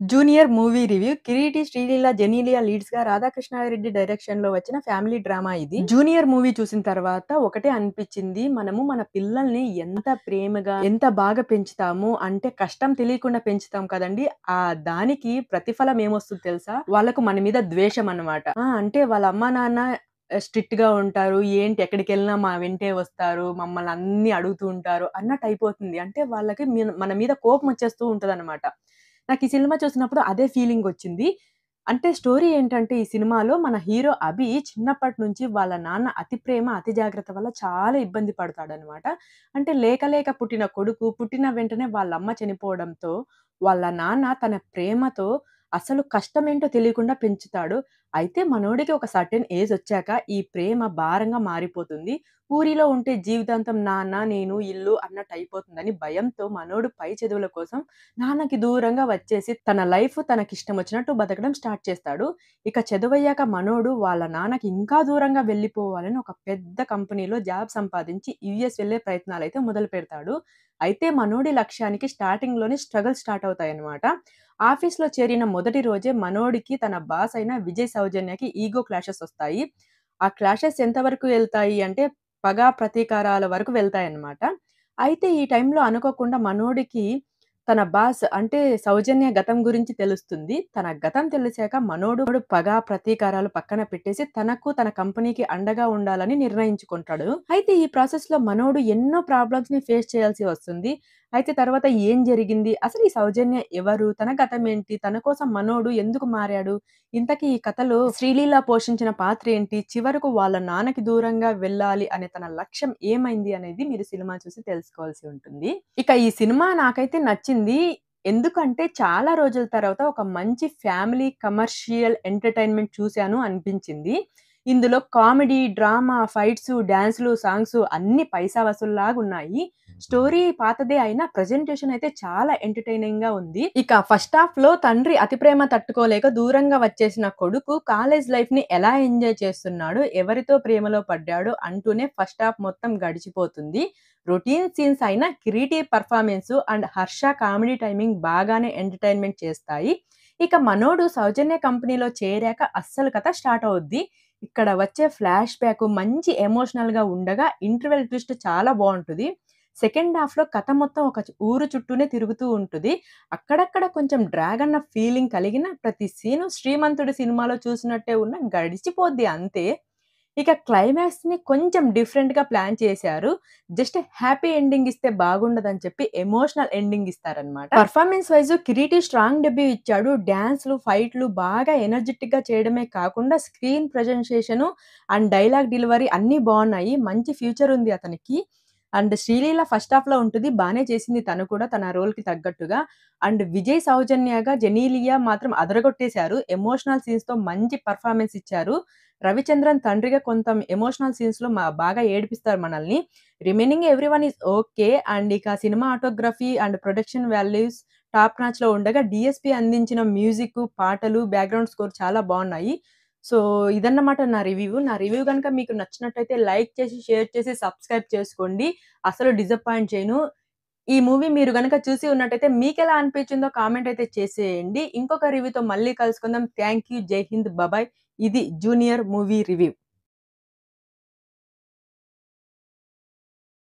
Junior movie review 'Kireeti Sreeleela, Genelia లీడ్స్‌గా రాధాకృష్ణారెడ్డి డైరెక్షన్‌లో వచ్చిన ఫ్యామిలీ డ్రామా ఇది. జూనియర్ మూవీ చూసిన తర్వాత ఒకటే అనిపిచ్చింది. మనము మన పిల్లల్ని ఎంత ప్రేమగా, ఎంత బాగా పెంచుతాము అంటే కష్టం తెలియకుండా పెంచుతాం కదండీ! దానికి ప్రతిఫలం ఏమొస్తదో తెలుసా? వాళ్ళకు మన మీద ద్వేషం అన్నమాట. అంటే వాళ్ళ అమ్మా, నాన్న స్ట్రిక్ట్‌గా ఉంటారు. ఏంటి ఎక్కడికెళ్ళినా మా వెంటే వస్తారు. మమ్మల్ని అన్నీ అడుగుతూ ఉంటారు అన్నట్టు అయిపోతుంది. అంటే వాళ్ళకి మన మీద కోపం వచ్చేస్తూ ఉంటదన్నమాట. నాకీ సినిమా చూసినప్పుడు అదే ఫీలింగొచ్చింది. అంటే స్టోరీ ఏంటంటే ఈ సినిమాలో మన హీరో అభి చిన్నప్పటి నుంచి వాళ్ళ నాన్న అతి ప్రేమ, అతి జాగ్రత్త వల్ల చాలా ఇబ్బంది పడతాడనమాట. అంటే లేక లేక పుట్టిన కొడుకు పుట్టిన వెంటనే వాళ్ళమ్మ చనిపోవడంతో వాళ్ళ నాన్న తన ప్రేమతో అసలు కష్టమేంటో తెలియకుండా పెంచుతాడు. అయితే మనోడికి ఒక సర్టెన్ ఏజొచ్చాక ఈ ప్రేమ భారంగా మారిపోతుంది. ఊరిలో ఉంటే జీవితాంతం నాన్న, నేను, ఇల్లు అన్నట్టయిపోతుందని భయంతో మనోడు పై చదువుల కోసం నాన్నకి దూరంగా వచ్చేసి తన లైఫ్ తనకిష్టమొచ్చినట్టు బతకడం స్టార్ట్ చేస్తాడు. ఇక చదువయ్యాక మనోడు వాళ్ళ నాన్నకి ఇంకా దూరంగా వెళ్ళిపోవాలని ఒక పెద్ద కంపెనీలో జాబ్ సంపాదించి యూఎస్ వెళ్ళే ప్రయత్నాలైతే మొదలుపెడతాడు. అయితే మనోడి లక్ష్యానికి స్టార్టింగ్‌లోనే స్ట్రగుల్స్ స్టార్ట్ అవుతాయన్నమాట. ఆఫీస్‌లో చేరిన మొదటి రోజే మనోడికి తన బాస్ అయిన విజయ్ సౌజన్యకి ఈగో క్లాషెస్ ఒస్తాయి. ఆ క్లాషెస్ ఎంతవరకు ఎళ్తాయి అంటే పగ, ప్రతీకారాల వరకు వెళ్తాయన్నమాట. అయితే ఈ టైంలో అనుకోకుండా మనోడికి తన బాస్ అంటే సౌజన్య గతం గురించి తెలుస్తుంది. తన గతం తెలిసాక మనోడు పగ, ప్రతీకారాలు పక్కన పెట్టేసి తనకు, తన కంపెనీకి అండగా ఉండాలని నిర్ణయించుకుంటాడు. అయితే ఈ ప్రాసెస్‌లో మనోడు ఎన్నో ప్రాబ్లమ్స్‌ని ఫేస్ చేయాల్సి వస్తుంది. అయితే తర్వాత ఏం జరిగింది? అసలు ఈ సౌజన్య ఎవరు? తన గతమేంటి? తన కోసం మనోడు ఎందుకు మారాడు? ఇంతకీ ఈ కథలో శ్రీలీల పోషించిన పాత్రేంటి? చివరకు వాళ్ళ నాన్నకి దూరంగా వెళ్ళాలి అనే తన లక్ష్యం ఏమైంది అనేది మీరు సినిమా చూసి తెలుసుకోవాల్సి ఉంటుంది. ఇక ఈ సినిమా నాకైతే నచ్చింది. ఎందుకంటే చాలా రోజుల తర్వాత ఒక మంచి ఫ్యామిలీ కమర్షియల్ ఎంటర్‌టైన్‌మెంట్ చూసాను అనిపించింది. ఇందులో కామెడీ, డ్రామా, ఫైట్సు, డాన్స్‌లు, సాంగ్సు అన్నీ పైసా వసూల్లాగున్నాయి. స్టోరీ పాతదే అయినా ప్రెజెంటేషన్ అయితే చాలా ఎంటర్‌టైనింగ్‌గా ఉంది. ఇక ఫస్ట్ హాఫ్‌లో తండ్రి అతి ప్రేమ తట్టుకోలేక దూరంగా వచ్చేసిన కొడుకు కాలేజ్ లైఫ్‌ని ఎలా ఎంజాయ్ చేస్తున్నాడు, ఎవరితో ప్రేమలో పడ్డాడు అంటూనే ఫస్ట్ హాఫ్ మొత్తం గడిచిపోతుంది. రొటీన్ సీన్స్ అయినా Kiriti performance and Harsha comedy timing బాగానే ఎంటర్‌టైన్‌మెంట్ చేస్తాయి. ఇక మనోడు సౌజన్య కంపెనీలో చేరాక అస్సలు కథ స్టార్ట్ అవుద్ది. ఇక్కడ వచ్చే ఫ్లాష్ బ్యాక్ మంచి ఎమోషనల్‌గా ఉండగా ఇంటర్వెల్ ట్విస్ట్ చాలా బావుంటది. సెకండ్ హాఫ్‌లో కథ మొత్తం ఒక ఊరు చుట్టూనే తిరుగుతూ ఉంటది. అక్కడక్కడ కొంచెం డ్రాగ్ అన్న ఫీలింగ్ కలిగిన ప్రతి సీను 'శ్రీమంతుడు' సినిమాలో చూసినట్టే గడిచిపోద్ది అంతే. ఇక క్లైమాక్స్‌ని కొంచెం డిఫరెంట్‌గా ప్లాన్ చేశారు. జస్ట్ హ్యాపీ ఎండింగ్ ఇస్తే బాగుండదని చెప్పి ఎమోషనల్ ఎండింగ్ ఇస్తారనమాట. Performance wise 'Kiriti' strong debut ఇచ్చాడు. డాన్స్‌లు, ఫైట్‌లు బాగా ఎనర్జిటిక్‌గా చేయడమే కాకుండా screen presentation and dialogue delivery అన్నీ బావున్నాయి. మంచి ఫ్యూచర్ ఉంది అతనికి. అండ్ శ్రీలీల ఫస్ట్ హాఫ్‌లో ఉంటది. బానే చేసింది తను కూడా తన రోల్‌కి తగ్గట్టుగా. అండ్ విజయ్ సౌజన్యగా జెనీలియా మాత్రం అదరగొట్టేశారు. ఎమోషనల్ సీన్స్‌తో మంచి పెర్ఫార్మన్స్ ఇచ్చారు. రవిచంద్రన్ తండ్రిగా కొంత ఎమోషనల్ సీన్స్‌లో బాగా ఏడిపిస్తారు మనల్ని. Remaining everyone is okay. And ఇక cinematography and production values top నాచ్‌లో ఉండగా డీఎస్‌పీ అందించిన మ్యూజిక్, పాటలు, బ్యాక్‌గ్రౌండ్ స్కోర్ చాలా బావున్నాయి. సో, ఇదన్నమాట నా రివ్యూ. నా రివ్యూ గనుక మీకు నచ్చినట్టయితే లైక్ చేసి, షేర్ చేసి, సబ్స్క్రైబ్ చేసుకోండి. అసలు డిసప్పాయింట్ చేయను. ఈ మూవీ మీరు గనక చూసి ఉన్నట్టయితే మీకెలా అనిపించిందో కామెంట్ అయితే చేసేయండి. ఇంకొక రివ్యూతో మళ్ళీ కలుసుకుందాం. Thank you. జై హింద్. బాబాయ్. ఇది జూనియర్ మూవీ రివ్యూ.